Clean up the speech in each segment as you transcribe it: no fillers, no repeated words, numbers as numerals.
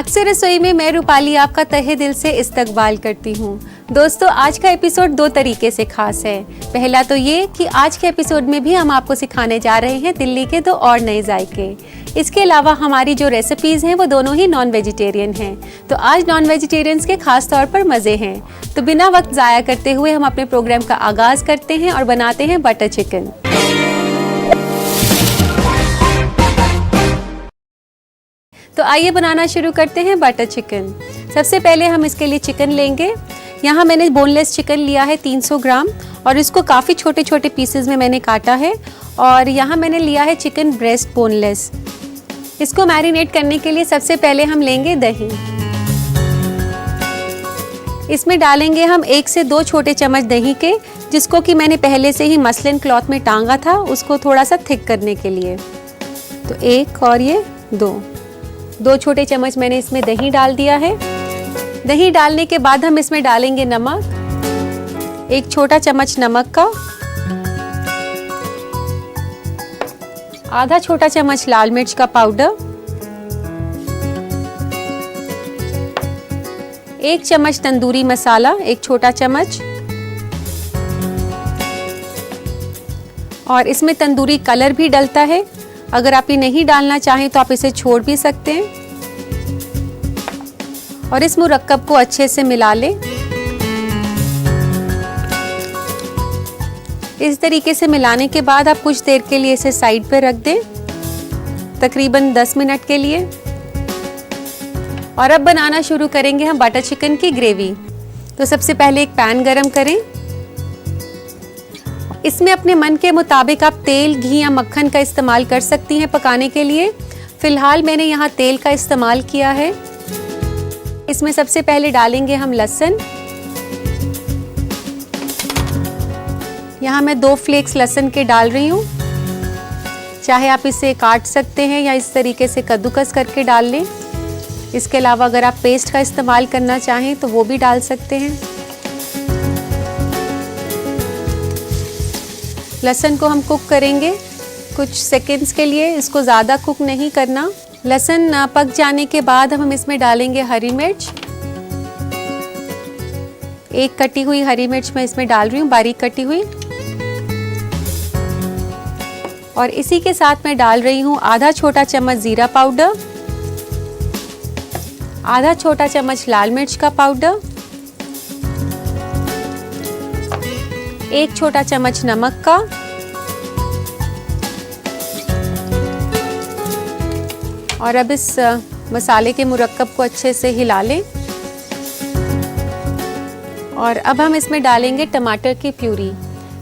अक्सर रसोई में मैं रूपाली आपका तहे दिल से इस्तकबाल करती हूँ। दोस्तों, आज का एपिसोड 2 तरीके से खास है। पहला तो ये कि आज के एपिसोड में भी हम आपको सिखाने जा रहे हैं दिल्ली के 2 और नए जायके। इसके अलावा हमारी जो रेसिपीज़ हैं वो दोनों ही नॉन वेजिटेरियन हैं। तो आज नॉन वेजिटेरियंस के खास तौर पर मज़े हैं। तो बिना वक्त ज़ाया करते हुए हम अपने प्रोग्राम का आगाज़ करते हैं और बनाते हैं बटर चिकन। तो आइए बनाना शुरू करते हैं बटर चिकन। सबसे पहले हम इसके लिए चिकन लेंगे। यहाँ मैंने बोनलेस चिकन लिया है 300 ग्राम और इसको काफ़ी छोटे छोटे पीसेस में मैंने काटा है। और यहाँ मैंने लिया है चिकन ब्रेस्ट बोनलेस। इसको मैरिनेट करने के लिए सबसे पहले हम लेंगे दही। इसमें डालेंगे हम 1 से 2 छोटे चम्मच दही के, जिसको कि मैंने पहले से ही मसलिन क्लॉथ में टांगा था, उसको थोड़ा सा थिक करने के लिए। तो 1 और ये 2 छोटे चम्मच मैंने इसमें दही डाल दिया है। दही डालने के बाद हम इसमें डालेंगे नमक, 1 छोटा चम्मच नमक का, आधा छोटा चम्मच लाल मिर्च का पाउडर, 1 चम्मच तंदूरी मसाला, 1 छोटा चम्मच, और इसमें तंदूरी कलर भी डलता है। अगर आप ये नहीं डालना चाहें तो आप इसे छोड़ भी सकते हैं। और इस मुरक्कब को अच्छे से मिला लें। इस तरीके से मिलाने के बाद आप कुछ देर के लिए इसे साइड पे रख दें, तकरीबन 10 मिनट के लिए। और अब बनाना शुरू करेंगे हम बटर चिकन की ग्रेवी। तो सबसे पहले एक पैन गरम करें। इसमें अपने मन के मुताबिक आप तेल, घी या मक्खन का इस्तेमाल कर सकती हैं पकाने के लिए। फिलहाल मैंने यहाँ तेल का इस्तेमाल किया है। इसमें सबसे पहले डालेंगे हम लहसुन। यहाँ मैं 2 फ्लेक्स लहसुन के डाल रही हूँ। चाहे आप इसे काट सकते हैं या इस तरीके से कद्दूकस करके डाल लें। इसके अलावा अगर आप पेस्ट का इस्तेमाल करना चाहें तो वो भी डाल सकते हैं। लहसुन को हम कुक करेंगे कुछ सेकंड्स के लिए, इसको ज़्यादा कुक नहीं करना। लहसुन पक जाने के बाद हम इसमें डालेंगे हरी मिर्च। 1 कटी हुई हरी मिर्च मैं इसमें डाल रही हूँ, बारीक कटी हुई। और इसी के साथ मैं डाल रही हूँ आधा छोटा चम्मच जीरा पाउडर, आधा छोटा चम्मच लाल मिर्च का पाउडर, 1 छोटा चम्मच नमक का, और अब इस मसाले के मुरक्कब को अच्छे से हिला लें। और अब हम इसमें डालेंगे टमाटर की प्यूरी।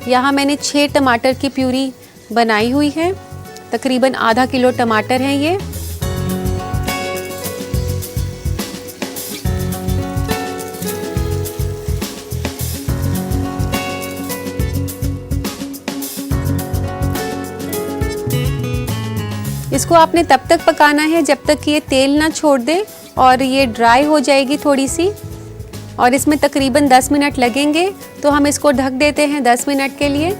यहाँ मैंने 6 टमाटर की प्यूरी बनाई हुई है, तकरीबन आधा किलो टमाटर हैं ये। इसको आपने तब तक पकाना है जब तक कि ये तेल ना छोड़ दे और ये ड्राई हो जाएगी थोड़ी सी। और इसमें तकरीबन 10 मिनट लगेंगे, तो हम इसको ढक देते हैं 10 मिनट के लिए।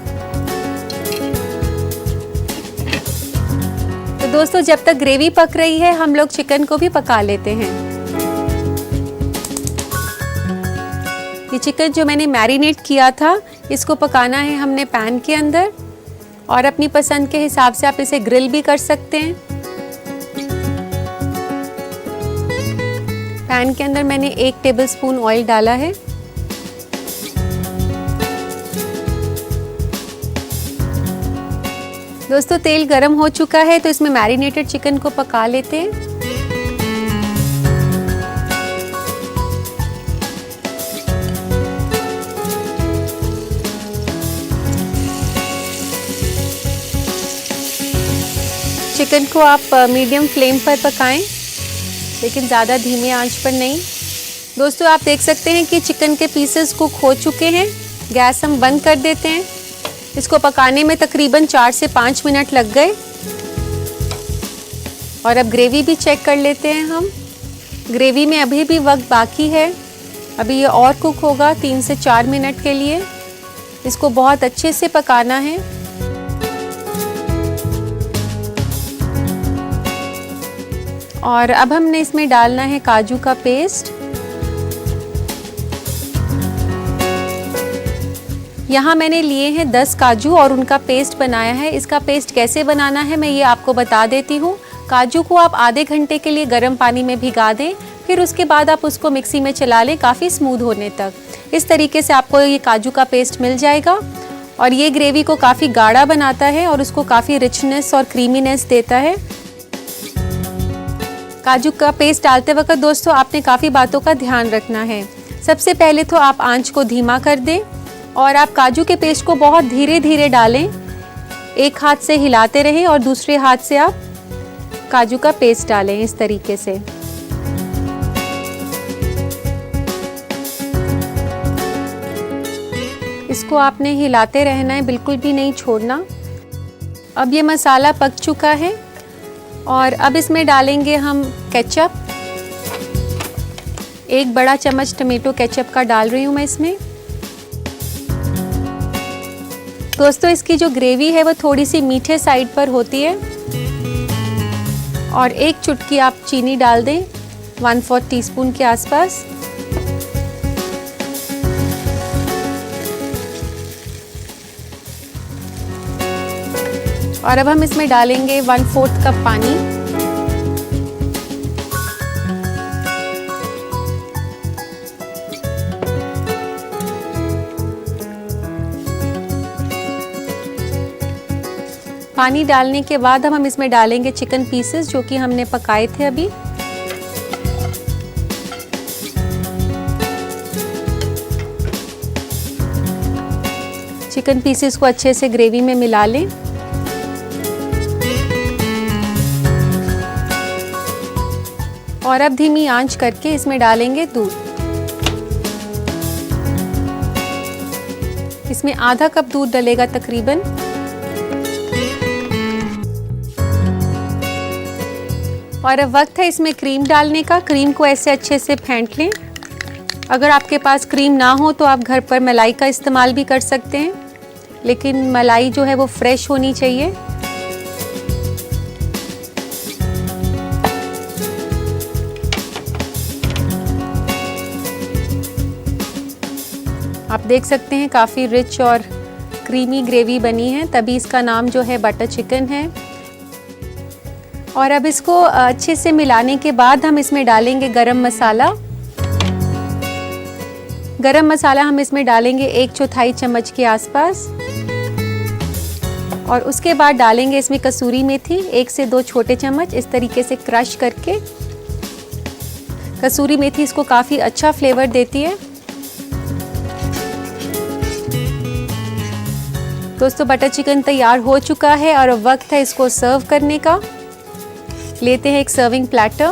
तो दोस्तों, जब तक ग्रेवी पक रही है हम लोग चिकन को भी पका लेते हैं। ये चिकन जो मैंने मैरिनेट किया था, इसको पकाना है हमने पैन के अंदर। और अपनी पसंद के हिसाब से आप इसे ग्रिल भी कर सकते हैं। पैन के अंदर मैंने 1 टेबलस्पून ऑयल डाला है। दोस्तों, तेल गरम हो चुका है, तो इसमें मैरिनेटेड चिकन को पका लेते हैं। चिकन को आप मीडियम फ्लेम पर पकाएं, लेकिन ज़्यादा धीमे आंच पर नहीं। दोस्तों, आप देख सकते हैं कि चिकन के पीसेस कुक हो चुके हैं। गैस हम बंद कर देते हैं। इसको पकाने में तकरीबन 4 से 5 मिनट लग गए। और अब ग्रेवी भी चेक कर लेते हैं हम। ग्रेवी में अभी भी वक्त बाकी है, अभी ये और कुक होगा 3 से 4 मिनट के लिए। इसको बहुत अच्छे से पकाना है। और अब हमने इसमें डालना है काजू का पेस्ट। यहाँ मैंने लिए हैं 10 काजू और उनका पेस्ट बनाया है। इसका पेस्ट कैसे बनाना है मैं ये आपको बता देती हूँ। काजू को आप आधे घंटे के लिए गर्म पानी में भिगा दें, फिर उसके बाद आप उसको मिक्सी में चला लें काफ़ी स्मूथ होने तक। इस तरीके से आपको ये काजू का पेस्ट मिल जाएगा और ये ग्रेवी को काफ़ी गाढ़ा बनाता है और उसको काफ़ी रिचनेस और क्रीमीनेस देता है। काजू का पेस्ट डालते वक्त दोस्तों आपने काफ़ी बातों का ध्यान रखना है। सबसे पहले तो आप आंच को धीमा कर दें और आप काजू के पेस्ट को बहुत धीरे धीरे डालें। एक हाथ से हिलाते रहें और दूसरे हाथ से आप काजू का पेस्ट डालें इस तरीके से। इसको आपने हिलाते रहना है, बिल्कुल भी नहीं छोड़ना। अब ये मसाला पक चुका है और अब इसमें डालेंगे हम केचप। 1 बड़ा चम्मच टमेटो केचप का डाल रही हूँ मैं इसमें। दोस्तों इसकी जो ग्रेवी है वो थोड़ी सी मीठे साइड पर होती है। और 1 चुटकी आप चीनी डाल दें, 1/4 टीस्पून के आसपास। और अब हम इसमें डालेंगे 1/4 कप पानी। पानी डालने के बाद हम इसमें डालेंगे चिकन पीसेस जो कि हमने पकाए थे अभी। चिकन पीसेस को अच्छे से ग्रेवी में मिला लें। और अब धीमी आंच करके इसमें डालेंगे दूध। इसमें आधा कप दूध डलेगा तकरीबन। और अब वक्त है इसमें क्रीम डालने का। क्रीम को ऐसे अच्छे से फेंट लें। अगर आपके पास क्रीम ना हो तो आप घर पर मलाई का इस्तेमाल भी कर सकते हैं, लेकिन मलाई जो है वो फ्रेश होनी चाहिए। आप देख सकते हैं काफ़ी रिच और क्रीमी ग्रेवी बनी है, तभी इसका नाम जो है बटर चिकन है। और अब इसको अच्छे से मिलाने के बाद हम इसमें डालेंगे गरम मसाला। गरम मसाला हम इसमें डालेंगे 1/4 चम्मच के आसपास। और उसके बाद डालेंगे इसमें कसूरी मेथी 1 से 2 छोटे चम्मच इस तरीके से क्रश करके। कसूरी मेथी इसको काफ़ी अच्छा फ्लेवर देती है। दोस्तों बटर चिकन तैयार हो चुका है और अब वक्त है इसको सर्व करने का। लेते हैं एक सर्विंग प्लेटर।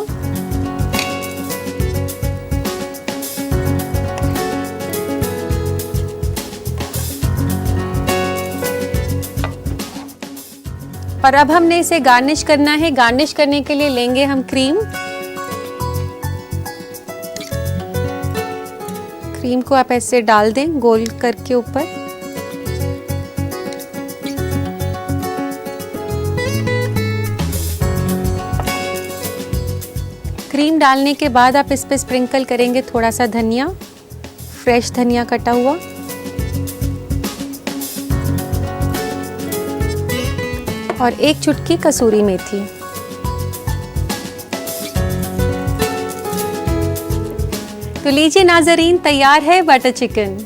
और अब हमने इसे गार्निश करना है। गार्निश करने के लिए लेंगे हम क्रीम। क्रीम को आप ऐसे डाल दें गोल करके ऊपर। क्रीम डालने के बाद आप इस पे स्प्रिंकल करेंगे थोड़ा सा धनिया, फ्रेश धनिया कटा हुआ। और 1 चुटकी कसूरी मेथी। तो लीजिए नाज़रीन, तैयार है बटर चिकन।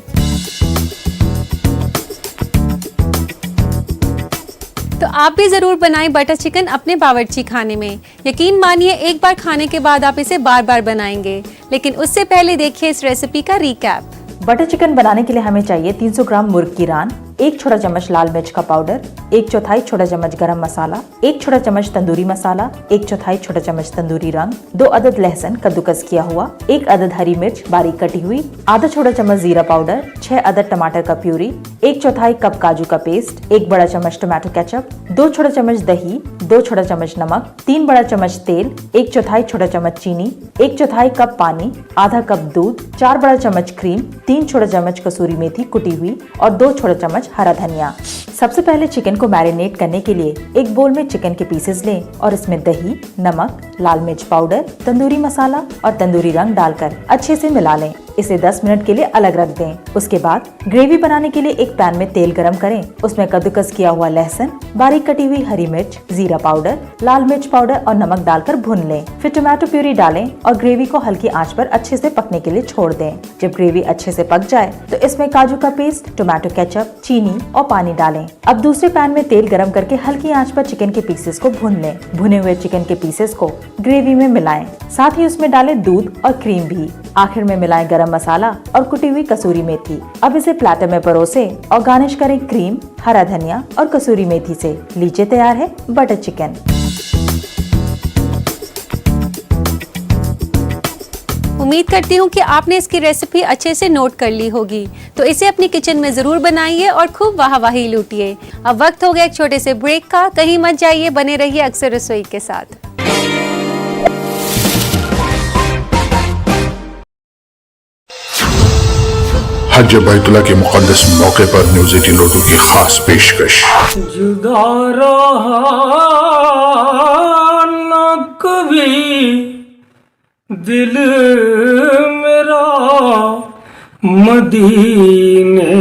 तो आप भी ज़रूर बनाएं बटर चिकन अपने बावर्ची खाने में। यकीन मानिए एक बार खाने के बाद आप इसे बार बार बनाएंगे। लेकिन उससे पहले देखिए इस रेसिपी का रिकैप। बटर चिकन बनाने के लिए हमें चाहिए 300 ग्राम मुर्ग की रान, 1 छोटा चम्मच लाल मिर्च का पाउडर, 1/4 छोटा चम्मच गरम मसाला, 1 छोटा चम्मच तंदूरी मसाला, 1/4 छोटा चम्मच तंदूरी रंग, 2 अदद लहसुन कद्दूकस किया हुआ, 1 अदद हरी मिर्च बारीक कटी हुई, आधा छोटा चम्मच जीरा पाउडर, 6 अदद टमाटर का प्यूरी, 1/4 कप काजू का पेस्ट, 1 बड़ा चम्मच टमाटो केचप, 2 छोटा चम्मच दही, 2 छोटा चम्मच नमक, 3 बड़ा चम्मच तेल, 1/4 छोटा चम्मच चीनी, 1/4 कप पानी, आधा कप दूध, 4 बड़ा चम्मच क्रीम, 3 छोटा चम्मच कसूरी मेथी कुटी हुई और 2 छोटा चम्मच हरा धनिया। सबसे पहले चिकन को मैरिनेट करने के लिए एक बोल में चिकन के पीसेस लें और इसमें दही, नमक, लाल मिर्च पाउडर, तंदूरी मसाला और तंदूरी रंग डालकर अच्छे से मिला लें। इसे 10 मिनट के लिए अलग रख दें। उसके बाद ग्रेवी बनाने के लिए एक पैन में तेल गरम करें। उसमें कद्दूकस किया हुआ लहसुन, बारीक कटी हुई हरी मिर्च, जीरा पाउडर, लाल मिर्च पाउडर और नमक डालकर भून लें। फिर टोमेटो प्यूरी डालें और ग्रेवी को हल्की आंच पर अच्छे से पकने के लिए छोड़ दें। जब ग्रेवी अच्छे से पक जाए तो इसमें काजू का पेस्ट, टोमेटो केचप, चीनी और पानी डालें। अब दूसरे पैन में तेल गरम करके हल्की आंच पर चिकन के पीसेस को भून लें। भुने हुए चिकन के पीसेस को ग्रेवी में मिलाएं। साथ ही उसमें डालें दूध और क्रीम भी। आखिर में मिलाएं गरम मसाला और कुटी हुई कसूरी मेथी। अब इसे प्लेटर में परोसे और गार्निश करें क्रीम, हरा धनिया और कसूरी मेथी से। लीजिए तैयार है बटर चिकन। उम्मीद करती हूँ कि आपने इसकी रेसिपी अच्छे से नोट कर ली होगी, तो इसे अपनी किचन में जरूर बनाइए और खूब वाहवाही लूटिए। अब वक्त हो गया एक छोटे से ब्रेक का। कहीं मत जाइए, बने रहिए अक्सर रसोई के साथ। हज बैतुल्ला के मुक़द्दस मौके पर न्यूज़ 18 उर्दू की खास पेशकश। जुदा रहा न कभी दिल मेरा मदीने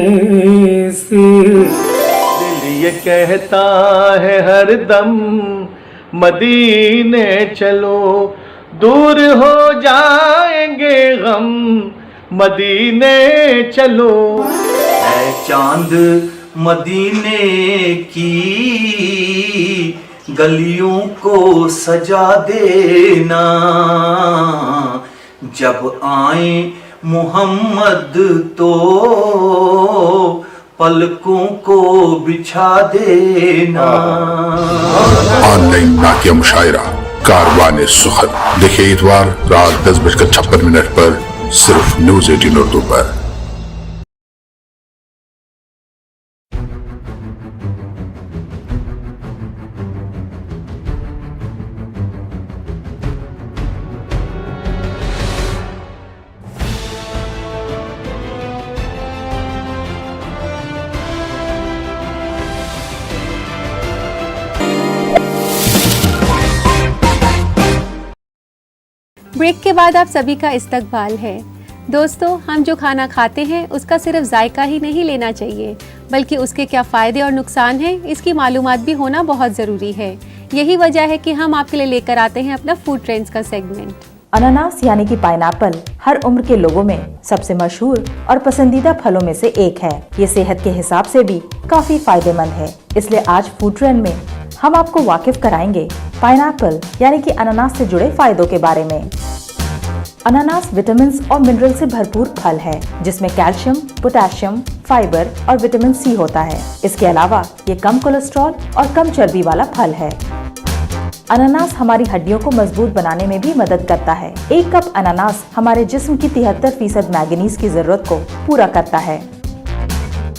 से। दिल ये कहता है हर दम मदीने चलो, दूर हो जाएंगे गम मदीने चलो। ऐ चांद मदीने की गलियों को सजा देना, जब आए मोहम्मद तो पलकों को बिछा देना। ऑनलाइन नाकिया मुशायरा कारवाने सुखन देखिए इतवार रात 10:56 पर सिर्फ न्यूज़ 18 उर्दू पर। ब्रेक के बाद आप सभी का इस्तकबाल है। दोस्तों, हम जो खाना खाते हैं उसका सिर्फ जायका ही नहीं लेना चाहिए, बल्कि उसके क्या फ़ायदे और नुकसान हैं इसकी मालूमात भी होना बहुत ज़रूरी है। यही वजह है कि हम आपके लिए लेकर आते हैं अपना फूड ट्रेंड्स का सेगमेंट। अनानास यानी कि पाइनएप्पल हर उम्र के लोगों में सबसे मशहूर और पसंदीदा फलों में से एक है। ये सेहत के हिसाब से भी काफी फायदेमंद है। इसलिए आज फूड ट्रेंड में हम आपको वाकिफ कराएंगे पाइनएप्पल यानी कि अनानास से जुड़े फायदों के बारे में। अनानास विटामिन और मिनरल से भरपूर फल है, जिसमें कैल्शियम, पोटेशियम, फाइबर और विटामिन सी होता है। इसके अलावा ये कम कोलेस्ट्रॉल और कम चर्बी वाला फल है। अनानास हमारी हड्डियों को मजबूत बनाने में भी मदद करता है। एक कप अनानास हमारे जिस्म की 73% मैंगनीज की जरूरत को पूरा करता है।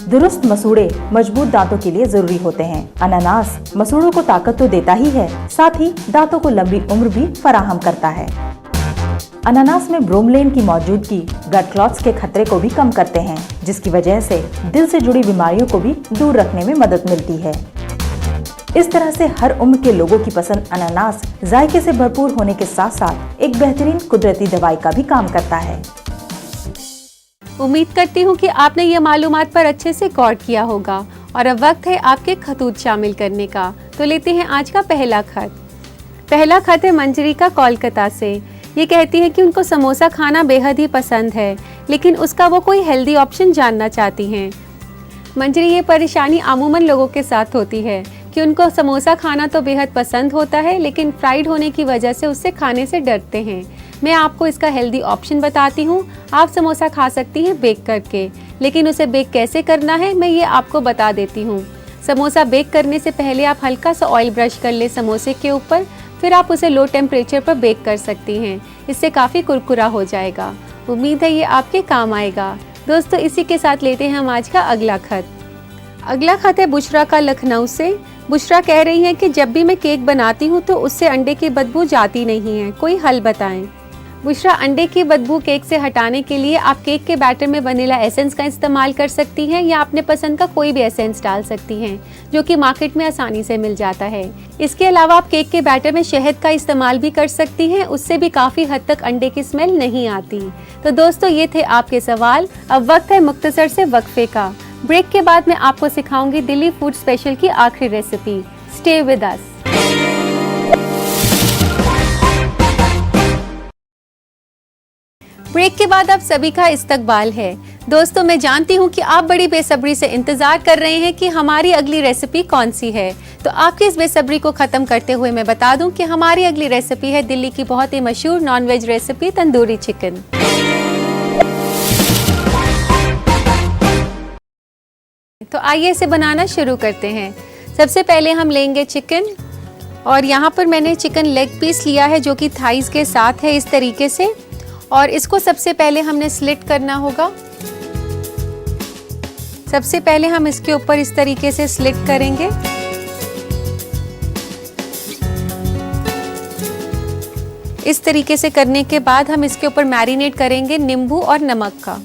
दुरुस्त मसूड़े मजबूत दांतों के लिए जरूरी होते हैं। अनानास मसूड़ों को ताकत तो देता ही है, साथ ही दांतों को लंबी उम्र भी फराहम करता है। अनानास में ब्रोमलेन की मौजूदगी ब्लड क्लॉट्स के खतरे को भी कम करते हैं, जिसकी वजह से दिल से जुड़ी बीमारियों को भी दूर रखने में मदद मिलती है। इस तरह से हर उम्र के लोगों की पसंद अनानास जायके से भरपूर होने के साथ साथ एक बेहतरीन कुदरती दवाई का भी काम करता है। उम्मीद करती हूँ कि आपने ये मालूमात पर अच्छे से गौर किया होगा और अब वक्त है आपके खतूत शामिल करने का। तो लेते हैं आज का पहला खत। पहला खत है मंजरी का कोलकाता से। ये कहती है कि उनको समोसा खाना बेहद ही पसंद है, लेकिन उसका वो कोई हेल्दी ऑप्शन जानना चाहती हैं। मंजरी, ये परेशानी अमूमन लोगों के साथ होती है कि उनको समोसा खाना तो बेहद पसंद होता है, लेकिन फ्राइड होने की वजह से उससे खाने से डरते हैं। मैं आपको इसका हेल्दी ऑप्शन बताती हूँ। आप समोसा खा सकती हैं बेक करके, लेकिन उसे बेक कैसे करना है मैं ये आपको बता देती हूँ। समोसा बेक करने से पहले आप हल्का सा ऑयल ब्रश कर ले समोसे के ऊपर, फिर आप उसे लो टेम्परेचर पर बेक कर सकती हैं। इससे काफ़ी कुरकुरा हो जाएगा। उम्मीद है ये आपके काम आएगा। दोस्तों, इसी के साथ लेते हैं हम आज का अगला खत। अगला खत है बुशरा का लखनऊ से। बुशरा कह रही हैं कि जब भी मैं केक बनाती हूँ तो उससे अंडे की बदबू जाती नहीं है, कोई हल बताएं। बुशरा, अंडे की बदबू केक से हटाने के लिए आप केक के बैटर में वनीला एसेंस का इस्तेमाल कर सकती हैं या अपने पसंद का कोई भी एसेंस डाल सकती हैं, जो कि मार्केट में आसानी से मिल जाता है। इसके अलावा आप केक के बैटर में शहद का इस्तेमाल भी कर सकती हैं, उससे भी काफ़ी हद तक अंडे की स्मेल नहीं आती। तो दोस्तों, ये थे आपके सवाल। अब वक्त है मुख्तसर से वक्फे का। ब्रेक के बाद मैं आपको सिखाऊंगी दिल्ली फूड स्पेशल की आखिरी recipe. Stay with us. Break के बाद आप सभी का इस्तकबाल है। दोस्तों, मैं जानती हूँ कि आप बड़ी बेसब्री से इंतजार कर रहे हैं कि हमारी अगली रेसिपी कौन सी है। तो आपकी इस बेसब्री को खत्म करते हुए मैं बता दूं कि हमारी अगली रेसिपी है दिल्ली की बहुत ही मशहूर नॉनवेज रेसिपी तंदूरी चिकन। तो आइए इसे बनाना शुरू करते हैं। सबसे पहले हम लेंगे चिकन, और यहाँ पर मैंने चिकन लेग पीस लिया है जो कि थाइस के साथ है, इस तरीके से। और इसको सबसे पहले हमने स्लिट करना होगा। सबसे पहले हम इसके ऊपर इस तरीके से स्लिट करेंगे। इस तरीके से करने के बाद हम इसके ऊपर मैरिनेट करेंगे नींबू और नमक का।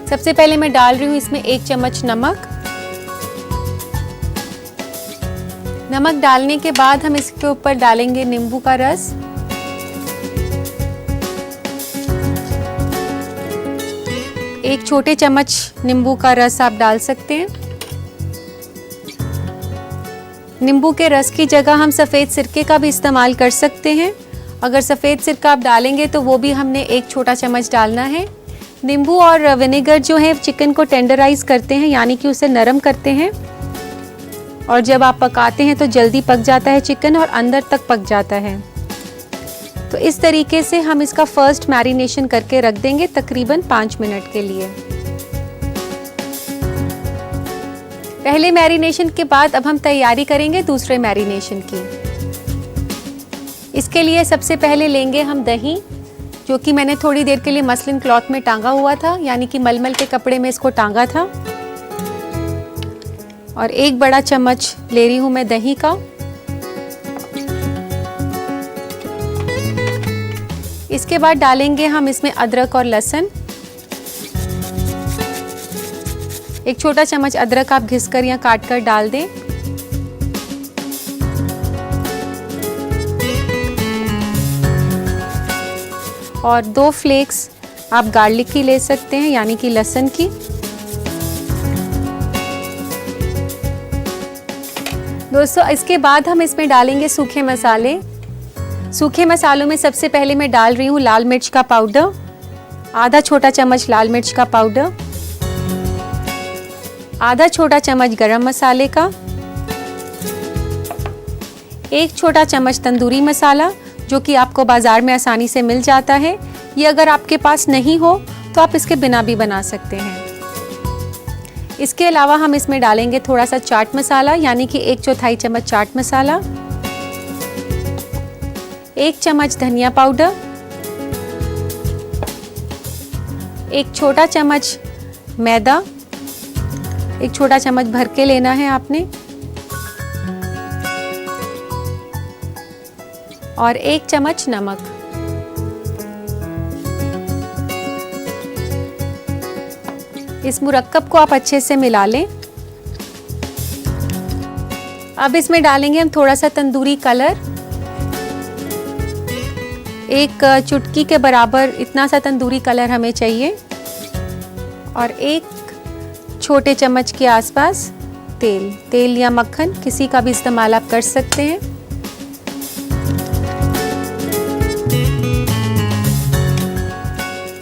सबसे पहले मैं डाल रही हूँ इसमें 1 चम्मच नमक। नमक डालने के बाद हम इसके ऊपर डालेंगे नींबू का रस। एक छोटे चम्मच नींबू का रस आप डाल सकते हैं। नींबू के रस की जगह हम सफ़ेद सिरके का भी इस्तेमाल कर सकते हैं। अगर सफ़ेद सिरका आप डालेंगे तो वो भी हमने 1 छोटा चम्मच डालना है। नींबू और विनेगर जो है चिकन को टेंडराइज करते हैं, यानी कि उसे नरम करते हैं, और जब आप पकाते हैं तो जल्दी पक जाता है चिकन और अंदर तक पक जाता है। तो इस तरीके से हम इसका फर्स्ट मैरिनेशन करके रख देंगे तकरीबन 5 मिनट के लिए। पहले मैरिनेशन के बाद अब हम तैयारी करेंगे दूसरे मैरिनेशन की। इसके लिए सबसे पहले लेंगे हम दही, जो कि मैंने थोड़ी देर के लिए मसलिन क्लॉथ में टांगा हुआ था, यानी कि मलमल के कपड़े में इसको टांगा था। और 1 बड़ा चम्मच ले रही हूं मैं दही का। इसके बाद डालेंगे हम इसमें अदरक और लहसुन। 1 छोटा चम्मच अदरक आप घिसकर या काट कर डाल दें। और 2 फ्लेक्स आप गार्लिक की ले सकते हैं, यानी कि लहसुन की। दोस्तों, इसके बाद हम इसमें डालेंगे सूखे मसाले। सूखे मसालों में सबसे पहले मैं डाल रही हूँ लाल मिर्च का पाउडर, आधा छोटा चम्मच लाल मिर्च का पाउडर, आधा छोटा चम्मच गरम मसाले का, 1 छोटा चम्मच तंदूरी मसाला, जो कि आपको बाजार में आसानी से मिल जाता है। ये अगर आपके पास नहीं हो तो आप इसके बिना भी बना सकते हैं। इसके अलावा हम इसमें डालेंगे थोड़ा सा चाट मसाला, यानी कि 1/4 चम्मच चाट मसाला, 1 चम्मच धनिया पाउडर, 1 छोटा चम्मच मैदा, 1 छोटा चम्मच भर के लेना है आपने, और 1 चम्मच नमक। इस मुरक्कब को आप अच्छे से मिला लें। अब इसमें डालेंगे हम थोड़ा सा तंदूरी कलर, 1 चुटकी के बराबर इतना सा तंदूरी कलर हमें चाहिए, और 1 छोटे चम्मच के आसपास तेल या मक्खन, किसी का भी इस्तेमाल आप कर सकते हैं।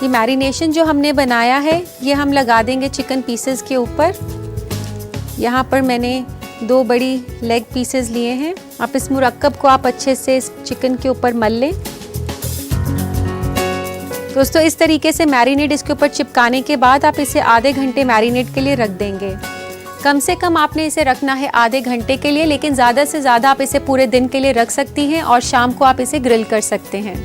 ये मैरिनेशन जो हमने बनाया है ये हम लगा देंगे चिकन पीसेस के ऊपर। यहाँ पर मैंने 2 बड़ी लेग पीसेस लिए हैं। आप इस मुरक्कब को आप अच्छे से इस चिकन के ऊपर मल लें। दोस्तों, इस तरीके से मैरिनेट इसके ऊपर चिपकाने के बाद आप इसे आधे घंटे मैरिनेट के लिए रख देंगे। कम से कम आपने इसे रखना है आधे घंटे के लिए, लेकिन ज़्यादा से ज़्यादा आप इसे पूरे दिन के लिए रख सकती हैं और शाम को आप इसे ग्रिल कर सकते हैं।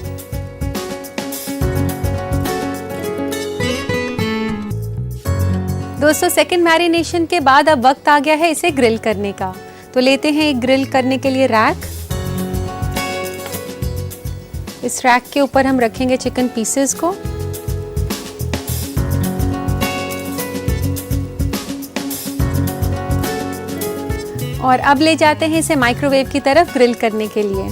दोस्तों, सेकंड मैरिनेशन के बाद अब वक्त आ गया है इसे ग्रिल करने का। तो लेते हैं एक ग्रिल करने के लिए रैक। इस रैक के ऊपर हम रखेंगे चिकन पीसेस को। और अब ले जाते हैं इसे माइक्रोवेव की तरफ ग्रिल करने के लिए।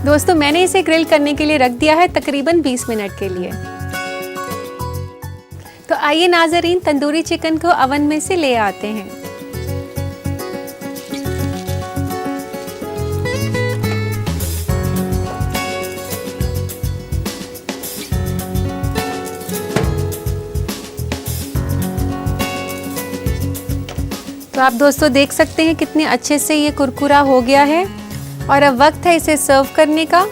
दोस्तों मैंने इसे ग्रिल करने के लिए रख दिया है तकरीबन 20 मिनट के लिए। तो आइए नाज़रीन, तंदूरी चिकन को अवन में से ले आते हैं। तो आप दोस्तों देख सकते हैं कितने अच्छे से ये कुरकुरा हो गया है और अब वक्त है इसे सर्व करने का।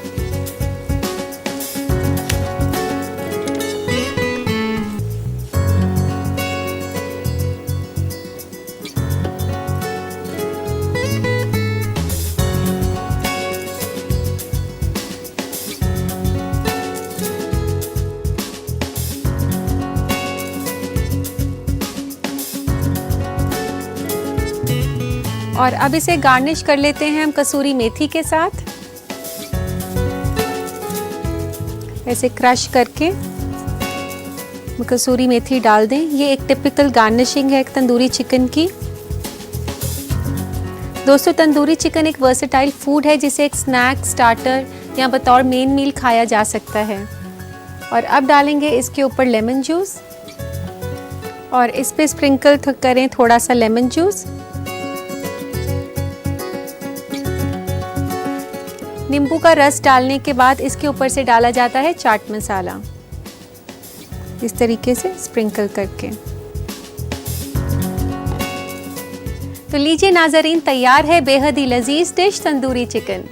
और अब इसे गार्निश कर लेते हैं हम कसूरी मेथी के साथ। ऐसे क्रश करके कसूरी मेथी डाल दें। ये एक टिपिकल गार्निशिंग है एक तंदूरी चिकन की। दोस्तों तंदूरी चिकन एक वर्सेटाइल फूड है जिसे एक स्नैक, स्टार्टर या बतौर मेन मील खाया जा सकता है। और अब डालेंगे इसके ऊपर लेमन जूस और इस पे स्प्रिंकल करें थोड़ा सा लेमन जूस। नींबू का रस डालने के बाद इसके ऊपर से डाला जाता है चाट मसाला, इस तरीके से स्प्रिंकल करके। तो लीजिए नाज़रीन, तैयार है बेहद ही लजीज डिश तंदूरी चिकन।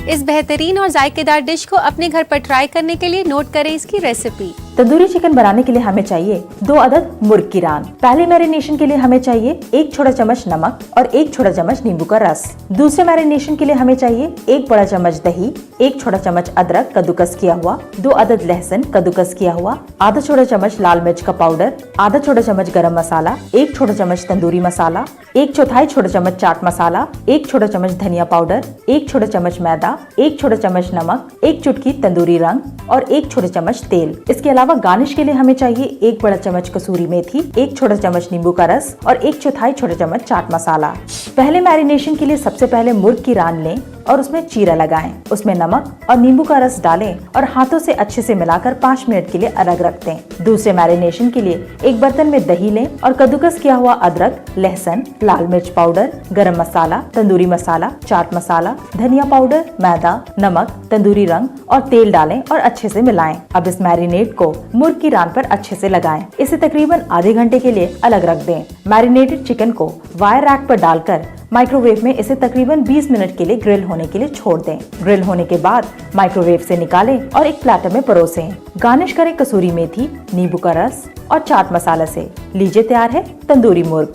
इस बेहतरीन और जायकेदार डिश को अपने घर पर ट्राई करने के लिए नोट करें इसकी रेसिपी। तंदूरी चिकन बनाने के लिए हमें चाहिए 2 अदद मुर्ग की रान। पहले मैरिनेशन के लिए हमें चाहिए 1 छोटा चम्मच नमक और 1 छोटा चम्मच नींबू का रस। दूसरे मैरिनेशन के लिए हमें चाहिए 1 बड़ा चम्मच दही, 1 छोटा चम्मच अदरक कद्दूकस किया हुआ, 2 अदद लहसुन कद्दूकस किया हुआ, आधा छोटा चम्मच लाल मिर्च का पाउडर, आधा छोटा चम्मच गरम मसाला, 1 छोटा चम्मच तंदूरी मसाला, 1/4 छोटा चम्मच चाट मसाला, 1 छोटा चम्मच धनिया पाउडर, 1 छोटा चम्मच मैदा, 1 छोटा चम्मच नमक, 1 चुटकी तंदूरी रंग और 1 छोटा चम्मच तेल। इसके अलावा गार्निश के लिए हमें चाहिए 1 बड़ा चम्मच कसूरी मेथी, 1 छोटा चम्मच नींबू का रस और 1/4 छोटा चम्मच चाट मसाला। पहले मैरिनेशन के लिए सबसे पहले मुर्ग की रान लें और उसमें चीरा लगाएं। उसमें नमक और नींबू का रस डालें और हाथों से अच्छे से मिलाकर 5 मिनट के लिए अलग रख दें। दूसरे मैरिनेशन के लिए एक बर्तन में दही लें और कद्दूकस किया हुआ अदरक, लहसुन, लाल मिर्च पाउडर, गरम मसाला, तंदूरी मसाला, चाट मसाला, धनिया पाउडर, मैदा, नमक, तंदूरी रंग और तेल डालें और अच्छे से मिलाएं। अब इस मैरिनेट को मुर्ग की रान पर अच्छे से लगाएं। इसे तकरीबन आधे घंटे के लिए अलग रख दें। मैरिनेटेड चिकन को वायर रैक पर डालकर माइक्रोवेव में इसे तकरीबन 20 मिनट के लिए ग्रिल होने के लिए छोड़ दें। ग्रिल होने के बाद माइक्रोवेव से निकालें और एक प्लेटर में परोसें। गार्निश करें कसूरी मेथी, नींबू का रस और चाट मसाला से। लीजिए तैयार है तंदूरी मुर्ग।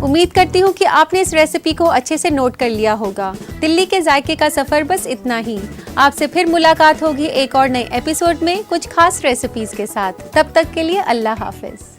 उम्मीद करती हूँ कि आपने इस रेसिपी को अच्छे से नोट कर लिया होगा। दिल्ली के जायके का सफर बस इतना ही। आपसे फिर मुलाकात होगी एक और नए एपिसोड में कुछ खास रेसिपीज के साथ। तब तक के लिए अल्लाह हाफिज।